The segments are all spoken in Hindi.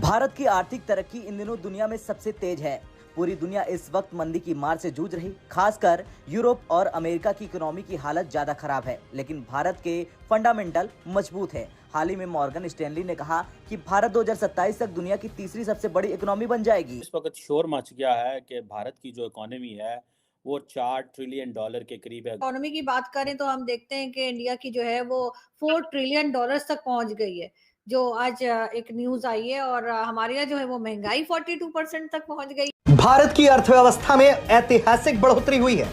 भारत की आर्थिक तरक्की इन दिनों दुनिया में सबसे तेज है। पूरी दुनिया इस वक्त मंदी की मार से जूझ रही, खासकर यूरोप और अमेरिका की इकोनॉमी की हालत ज्यादा खराब है, लेकिन भारत के फंडामेंटल मजबूत है। हाल ही में मॉर्गन स्टैनली ने कहा कि भारत 2027 तक दुनिया की तीसरी सबसे बड़ी इकोनॉमी बन जाएगी। इस वक्त शोर मच गया है कि भारत की जो इकोनॉमी है वो 4 ट्रिलियन डॉलर के करीब है। इकोनॉमी की बात करें तो हम देखते हैं कि इंडिया की जो है वो 4 ट्रिलियन डॉलर्स तक पहुंच गई है। जो आज एक न्यूज़ आई है और हमारे यहाँ जो है वो महंगाई 42% तक पहुंच गई। भारत की अर्थव्यवस्था में ऐतिहासिक बढ़ोतरी हुई है।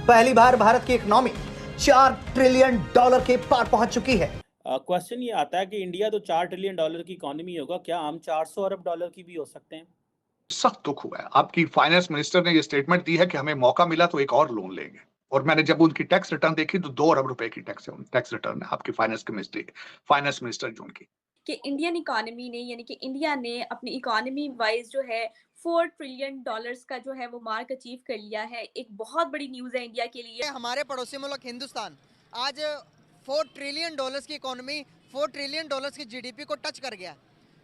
पहली बार भारत की इकोनॉमी 4 ट्रिलियन डॉलर के पार पहुंच चुकी है। क्वेश्चन ये आता है कि इंडिया तो 4 ट्रिलियन डॉलर की इकोनॉमी होगा, क्या हम 400 अरब डॉलर की भी हो सकते हैं? सख्त दुख हुआ है। आपकी फाइनेंस मिनिस्टर ने ये स्टेटमेंट दी है कि हमें मौका मिला तो एक और लोन लेंगे। और मैंने जब उनकी टैक्स रिटर्न देखी तो 2 अरब रुपए की टैक्स रिटर्न है आपकी फाइनेंस मिनिस्टर जो उनकी कि इंडियन इकोनॉमी ने यानी कि इंडिया ने अपनी इकोनॉमी वाइज जो है 4 ट्रिलियन डॉलर्स का जो है वो मार्क अचीव कर लिया है। एक बहुत बड़ी न्यूज़ है इंडिया के लिए। हमारे पड़ोसी मुल्क हिंदुस्तान आज 4 ट्रिलियन डॉलर्स की इकोनॉमी, 4 ट्रिलियन डॉलर्स की जीडीपी को टच कर गया।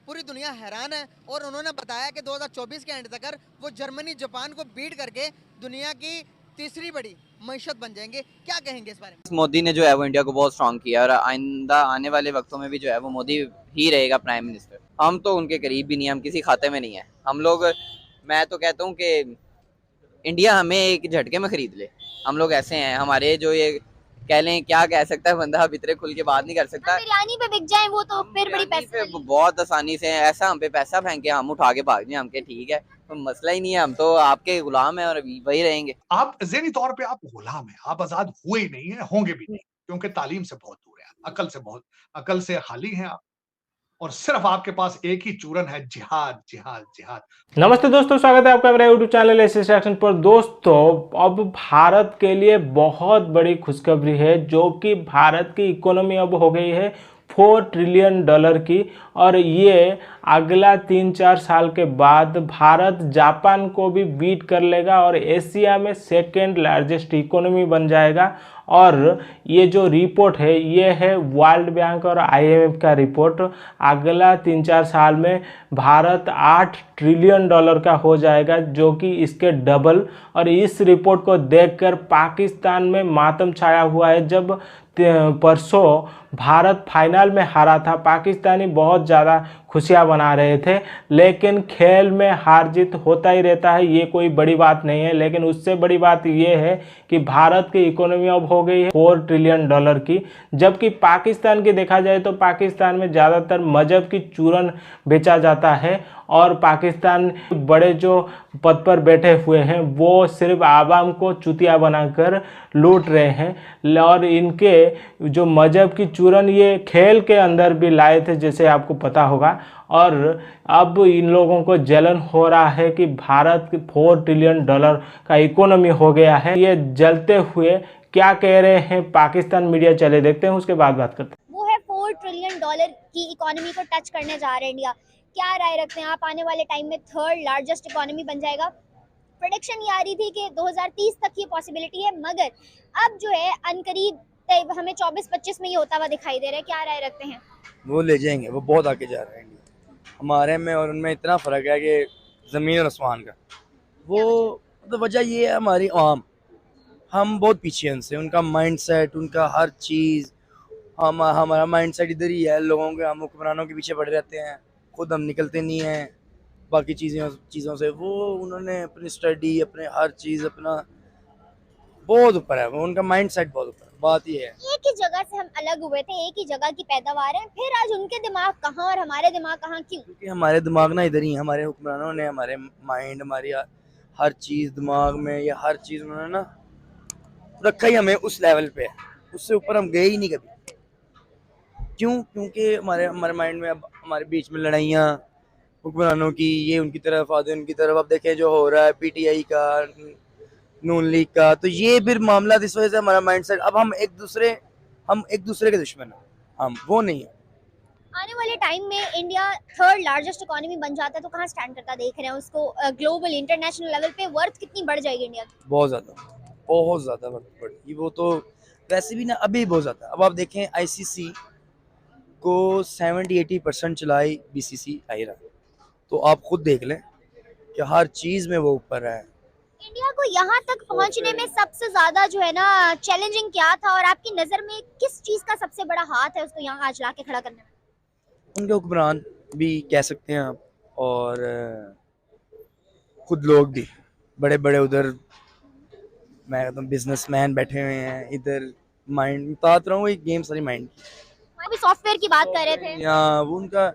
पूरी दुनिया हैरान है और उन्होंने बताया कि 2024 के एंड तक वो जर्मनी, जापान को बीट करके दुनिया की तीसरी बड़ी मईशत बन जाएंगे। क्या कहेंगे इस बारे में? मोदी ने जो है वो इंडिया को बहुत स्ट्रांग किया और आइंदा आने वाले वक्तों में भी जो है वो मोदी ही रहेगा प्राइम मिनिस्टर। हम तो उनके करीब भी नहीं, हम किसी खाते में नहीं है। हम लोग, मैं तो कहता हूँ कि इंडिया हमें एक झटके में खरीद ले। हम लोग ऐसे हैं, हमारे जो ये कह लें, क्या कह सकता है बंदा, अब इतने खुल के बात नहीं कर सकता। बिरयानी पे बिक जाए वो तो फिर बड़ी पैसे पे बहुत आसानी से ऐसा हम पे पैसा फेंके, हम उठा के भाग जाए, हमके ठीक है, तो मसला ही नहीं है। हम तो आपके गुलाम हैं और वही रहेंगे। आप ज़हनी तौर पे आप गुलाम हैं, आप आजाद हुए ही नहीं है, होंगे भी नहीं, क्योंकि तालीम से बहुत दूर है, अकल से खाली हैं आप, और सिर्फ आपके पास एक ही चूरन है, जिहाद जिहाद जिहाद। नमस्ते दोस्तों, स्वागत है आपका मेरे यूट्यूब चैनल एसिस एक्शन पर। दोस्तों, अब भारत के लिए बहुत बड़ी खुशखबरी है, जो कि भारत की इकोनॉमी अब हो गई है 4 ट्रिलियन डॉलर की, और ये अगला 3-4 साल के बाद भारत जापान को भी बीट कर लेगा और एशिया में सेकेंड लार्जेस्ट इकोनॉमी बन जाएगा। और ये जो रिपोर्ट है ये है वर्ल्ड बैंक और आईएमएफ का रिपोर्ट। अगला 3-4 साल में भारत 8 ट्रिलियन डॉलर का हो जाएगा, जो कि इसके डबल। और इस रिपोर्ट को देखकर पाकिस्तान में मातम छाया हुआ है। जब परसों भारत फाइनल में हारा था, पाकिस्तानी बहुत ज़्यादा खुशियाँ मना रहे थे, लेकिन खेल में हार जीत होता ही रहता है, ये कोई बड़ी बात नहीं है। लेकिन उससे बड़ी बात ये है कि भारत की इकोनॉमी अब हो गई है 4 ट्रिलियन डॉलर की, जबकि पाकिस्तान की देखा जाए तो पाकिस्तान में ज़्यादातर मजहब की चूरन बेचा जाता है और पाकिस्तान बड़े जो पद पर बैठे हुए हैं वो सिर्फ आवाम को चुतिया बनाकर लूट रहे हैं। और इनके जो मजहब की चूरन ये खेल के अंदर भी लाए थे, जैसे आपको पता होगा। और अब इन लोगों को जलन हो रहा है कि भारत 4 ट्रिलियन डॉलर का इकोनॉमी हो गया है। ये जलते हुए क्या कह रहे हैं पाकिस्तान मीडिया, चले देखते हैं, उसके बाद बात करते हैं। वो है 4 ट्रिलियन डॉलर की इकोनॉमी को टच करने जा रहे हैं इंडिया। क्या राय रखते हैं आप? आने वाले टाइम में 3rd लार्जेस्ट इकोनॉमी बन जाएगा। प्रेडिक्शन ये आ रही थी कि 2030 तक ये पॉसिबिलिटी है, मगर अब जो है अनकरीब हमें 24-25 में ये होता हुआ दिखाई दे रहा है। क्या राय रखते हैं? वो ले जाएंगे, वो बहुत आगे जा रहे हैं। हमारे में और उनमें इतना फ़र्क है कि ज़मीन और आसमान का। वो तो वजह ये है, हमारी आवाम, हम बहुत पीछे हैं उनसे। उनका माइंडसेट, उनका हर चीज़, हमारा माइंडसेट इधर ही है लोगों के। हम हुक्मरानों के पीछे पड़े रहते हैं, खुद हम निकलते नहीं हैं बाकी चीज़ों से। वो उन्होंने अपनी स्टडी, अपने हर चीज़, अपना बहुत ऊपर है वो, उनका माइंडसेट बहुत ऊपर। बात ये है, एक ही जगह से हम अलग हुए थे, एक ही जगह की पैदावार है, फिर आज उनके दिमाग कहाँ और हमारे दिमाग कहाँ, क्यों? क्योंकि हमारे दिमाग ना इधर ही है। हमारे हुक्मरानों ने हमारे माइंड, हमारी हर चीज़ दिमाग में, या हर चीज़ उन्होंने ना रखा ही हमें उस लेवल पे, उससे ऊपर हम गए ही नहीं कभी। क्यों? क्योंकि हमारे माइंड में अब हमारे बीच में लड़ाइयाँ हुक्मरानों की, ये उनकी तरफ, आधे उनकी तरफ। अब देखें जो हो रहा है पीटीआई का, नून लीग का, तो ये फिर मामला इस वजह से हमारा माइंडसेट, अब हम एक दूसरे के दुश्मन हैं, हम वो नहीं है। आने वाले टाइम में इंडिया 3rd लार्जेस्ट इकोनॉमी बन जाता है तो कहाँ स्टैंड करता देख रहे हैं उसको? ग्लोबल इंटरनेशनल लेवल पे वर्थ कितनी बढ़ जाएगी इंडिया की? बहुत ज़्यादा वर्थ बढ़ेगी। वो तो वैसे भी ना अभी बहुत ज़्यादा। अब आप देखें आईसीसी को 70-80% चलाई बीसीसीआई रहा, तो आप खुद देख लें कि हर चीज़ में वो ऊपर है। इंडिया को यहाँ तक पहुँचने में सबसे ज्यादा जो है ना चैलेंजिंग क्या था, और आपकी नजर में किस चीज का सबसे बड़ा हाथ है उसको यहाँ आज लाके खड़ा करने में? उनके हुक्मरान भी कह सकते हैं आप, और खुद लोग भी बड़े बड़े उधर, मैं कहता हूँ बिजनेसमैन बैठे हुए हैं इधर। माइंड बता रहा हूँ, एक गेम सारी माइंड अभी सॉफ्टवेयर की बात कर रहे थे। यहाँ वो उनका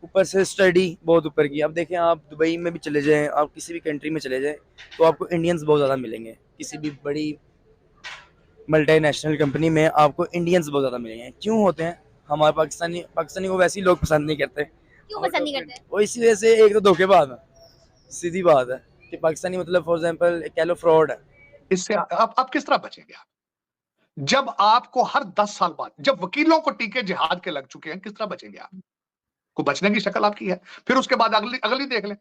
ऊपर से स्टडी बहुत ऊपर की। अब देखें, आप दुबई में भी चले जाएं, आप किसी भी कंट्री में चले जाएं, तो आपको इंडियंस बहुत ज़्यादा मिलेंगे। किसी भी बड़ी मल्टीनेशनल कंपनी में आपको इंडियंस बहुत ज़्यादा मिलेंगे। क्यों होते हैं? हमारे पाकिस्तानी को वैसे ही लोग पसंद नहीं करते। क्यों पसंद नहीं करते? और इसी वजह से एक तो धोखेबाज है, सीधी बात है कि पाकिस्तानी मतलब फॉर एग्जांपल कह लो फ्रॉड है। इससे आप किस तरह बचेंगे? आप जब आपको हर 10 साल बाद, जब वकीलों को टीके जिहाद के लग चुके हैं, किस तरह बचेंगे आप? को बचने की शक्ल आपकी है। फिर उसके बाद अगली देख लें।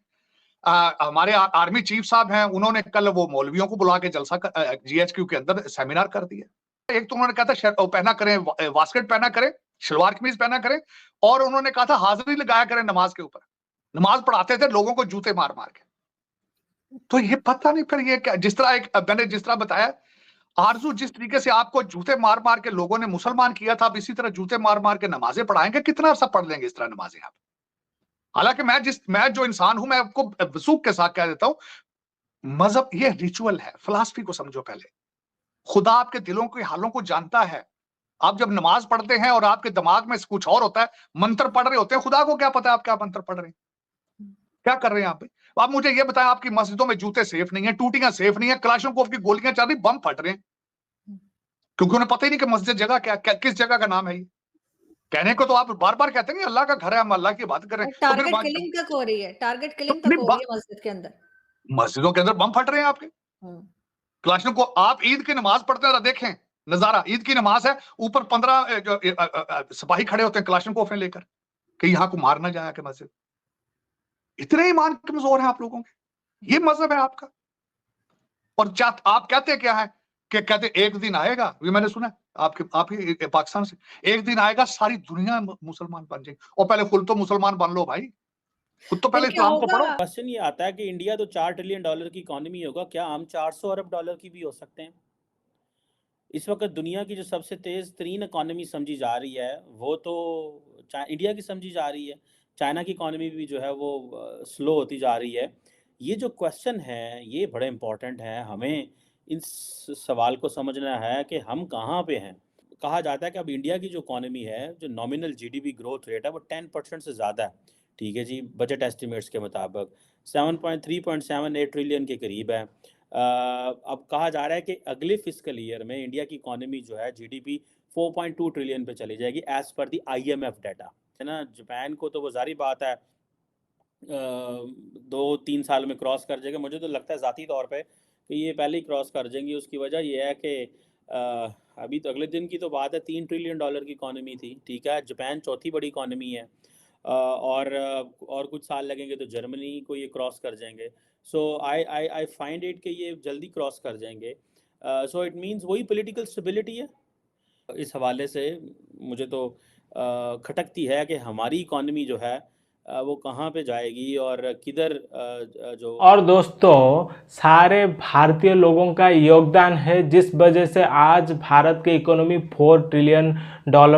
हमारे आर्मी चीफ साहब हैं, उन्होंने कल वो मौलवियों को बुला के जलसा GHQ के अंदर सेमिनार कर दिया। एक तो उन्होंने कहा था पहना करें, वास्केट पहना करें, शलवार कमीज पहना करें, और उन्होंने कहा था हाजिरी लगाया करें नमाज के ऊपर। नमाज पढ़ाते थे लोगों को जूते मार मार के। तो ये पता नहीं फिर ये क्या, जिस तरह मैंने जिस तरह बताया, आरजू जिस तरीके से आपको जूते मार मार के लोगों ने मुसलमान किया था, आप इसी तरह जूते मार मार के नमाजें पढ़ाएंगे। कितना अरसा पढ़ लेंगे इस तरह नमाजें आप? हालांकि मैं जो इंसान हूं, मैं आपको वसूख के साथ कह देता हूं, मजहब ये रिचुअल है। फिलॉसफी को समझो पहले। खुदा आपके दिलों के हालों को जानता है। आप जब नमाज पढ़ते हैं और आपके दिमाग में कुछ और होता है, मंत्र पढ़ रहे होते हैं, खुदा को क्या पता है आप क्या मंत्र पढ़ रहे हैं, क्या कर रहे हैं आप? आप मुझे ये बताएं, आपकी मस्जिदों में जूते सेफ नहीं है, टूटियां सेफ नहीं है, कलाशनकोव की गोलियां चल रही, बम फट रहे हैं, क्योंकि उन्हें पता ही नहीं कि मस्जिद जगह क्या किस जगह का नाम है। ये कहने को तो आप बार बार कहते हैं अल्लाह का घर है, हम अल्लाह की बात करें। टारगेट किलिंग तक हो रही है, टारगेट किलिंग तक हो रही है मस्जिद के अंदर, मस्जिदों के अंदर बम फट रहे हैं आपके। कलाशनकोव, आप ईद की नमाज पढ़ते हैं, देखें नजारा, ईद की नमाज है, ऊपर 15 सिपाही खड़े होते हैं कलाशनकोव लेकर कि यहां को मार ना जाए कि मस्जिद। इतने ईमान कमजोर हैं आप लोगों के। ये मजहब है आपका। और आप कहते क्या है कि कहते एक दिन आएगा, ये मैंने सुना आपके पाकिस्तान से, एक दिन आएगा सारी दुनिया मुसलमान बन जाएगी। और पहले खुद तो मुसलमान बन लो भाई, खुद तो पहले इस्लाम को पढ़ो। क्वेश्चन ये आता है कि इंडिया तो $4 ट्रिलियन की इकोनॉमी होगा, क्या हम $400 अरब की भी हो सकते हैं? इस वक्त दुनिया की जो सबसे तेज तरीन इकोनॉमी समझी जा रही है वो तो इंडिया की समझी जा रही है। चाइना की इकोनॉमी भी जो है वो स्लो होती जा रही है। ये जो क्वेश्चन है ये बड़े इंपॉर्टेंट है। हमें इस सवाल को समझना है कि हम कहाँ पे हैं। कहा जाता है कि अब इंडिया की जो इकोनॉमी है, जो नॉमिनल GDP ग्रोथ रेट है वो 10% से ज़्यादा है। ठीक है जी, बजट एस्टिमेट्स के मुताबिक 3.78 ट्रिलियन के करीब है। अब कहा जा रहा है कि अगले फिस्कल ईयर में इंडिया की इकोनॉमी जो है GDP 4.2 ट्रिलियन पे चली जाएगी एज पर दी IMF डाटा, है ना। जापान को तो वो जारी बात है 2-3 साल में क्रॉस कर जाएगा। मुझे तो लगता है ज़ाती तौर पे कि ये पहले ही क्रॉस कर जाएंगी। उसकी वजह ये है कि अभी तो अगले दिन की तो बात है, $3 ट्रिलियन की इकोनॉमी थी। ठीक है, जापान चौथी बड़ी इकोनॉमी है, और कुछ साल लगेंगे तो जर्मनी को ये क्रॉस कर जाएंगे। सो आई फाइंड इट कि ये जल्दी क्रॉस कर जाएंगे। सो इट मीन्स वही पॉलिटिकल स्टेबिलिटी है। इस हवाले से मुझे तो खटकती है कि हमारी इकोनॉमी जो है वो कहाँ पे जाएगी और किधर जो। और दोस्तों, सारे भारतीय लोगों का योगदान है जिस वजह से आज भारत की इकोनॉमी $4 ट्रिलियन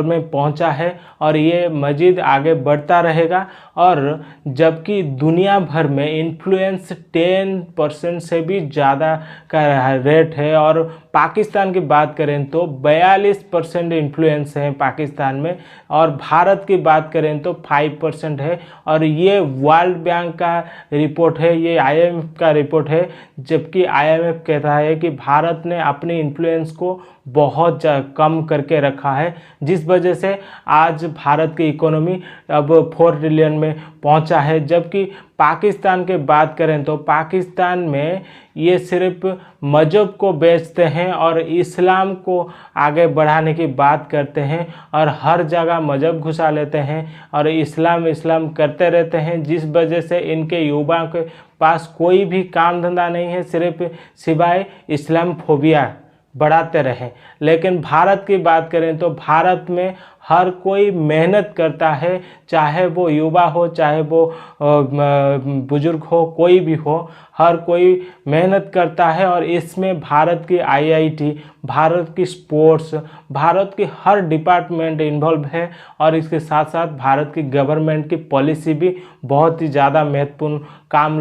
में पहुंचा है और ये मजीद आगे बढ़ता रहेगा। और जबकि दुनिया भर में इन्फ्लुएंस 10% से भी ज़्यादा का रेट है, और पाकिस्तान की बात करें तो 42% इन्फ्लुएंस है पाकिस्तान में, और भारत की बात करें तो 5% है। और ये वर्ल्ड बैंक का रिपोर्ट है, ये IMF का रिपोर्ट है। जबकि IMF कहता है कि भारत ने अपनी इन्फ्लुएंस को बहुत कम करके रखा है, जिस वजह से आज भारत की इकोनॉमी अब 4 ट्रिलियन में पहुंचा है। जबकि पाकिस्तान की बात करें तो पाकिस्तान में ये सिर्फ मजहब को बेचते हैं और इस्लाम को आगे बढ़ाने की बात करते हैं, और हर जगह मजहब घुसा लेते हैं और इस्लाम करते रहते हैं, जिस वजह से इनके युवाओं के पास कोई भी काम धंधा नहीं है, सिर्फ सिवाय इस्लाम फोबिया बढ़ाते रहें। लेकिन भारत की बात करें तो भारत में हर कोई मेहनत करता है, चाहे वो युवा हो, चाहे वो बुजुर्ग हो, कोई भी हो, हर कोई मेहनत करता है। और इसमें भारत की IIT, भारत की स्पोर्ट्स, भारत की हर डिपार्टमेंट इन्वॉल्व है। और इसके साथ साथ भारत की गवर्नमेंट की पॉलिसी भी बहुत ही ज़्यादा महत्वपूर्ण काम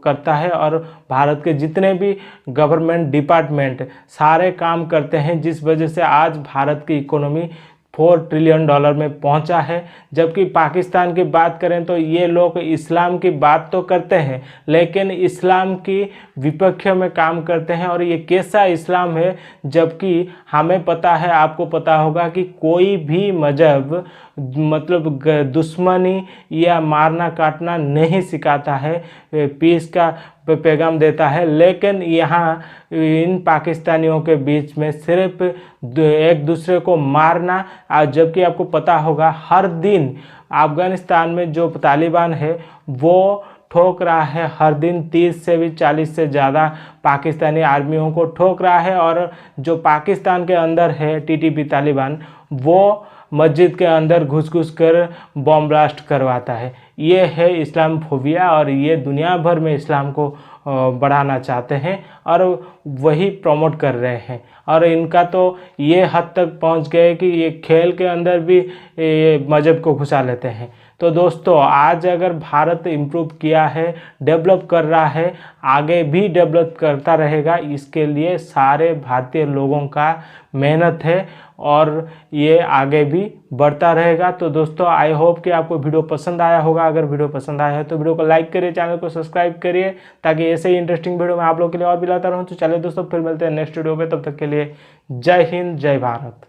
करता है। और भारत के जितने भी गवर्नमेंट डिपार्टमेंट सारे काम करते हैं, जिस वजह से आज भारत की इकोनॉमी $4 ट्रिलियन में पहुंचा है। जबकि पाकिस्तान की बात करें तो ये लोग इस्लाम की बात तो करते हैं, लेकिन इस्लाम की विपक्ष में काम करते हैं। और ये कैसा इस्लाम है, जबकि हमें पता है, आपको पता होगा कि कोई भी मजहब मतलब दुश्मनी या मारना काटना नहीं सिखाता है, पीस का पैगाम देता है। लेकिन यहाँ इन पाकिस्तानियों के बीच में सिर्फ एक दूसरे को मारना, जबकि आपको पता होगा हर दिन अफ़गानिस्तान में जो तालिबान है वो ठोक रहा है, हर दिन 30 से भी 40 से ज़्यादा पाकिस्तानी आर्मियों को ठोक रहा है। और जो पाकिस्तान के अंदर है TTP तालिबान, वो मस्जिद के अंदर घुस कर बॉम्ब ब्लास्ट करवाता है। ये है इस्लामोफोबिया, और ये दुनिया भर में इस्लाम को बढ़ाना चाहते हैं और वही प्रमोट कर रहे हैं। और इनका तो ये हद तक पहुंच गए कि ये खेल के अंदर भी मजहब को घुसा लेते हैं। तो दोस्तों, आज अगर भारत इम्प्रूव किया है, डेवलप कर रहा है, आगे भी डेवलप करता रहेगा, इसके लिए सारे भारतीय लोगों का मेहनत है और ये आगे भी बढ़ता रहेगा। तो दोस्तों, आई होप कि आपको वीडियो पसंद आया होगा। अगर वीडियो पसंद आया है तो वीडियो को लाइक करिए, चैनल को सब्सक्राइब करिए, ताकि ऐसे ही इंटरेस्टिंग वीडियो मैं आप लोगों के लिए और भी लाता रहूँ। तो चलिए दोस्तों, फिर मिलते हैं नेक्स्ट वीडियो में। तब तक के लिए जय हिंद, जय भारत।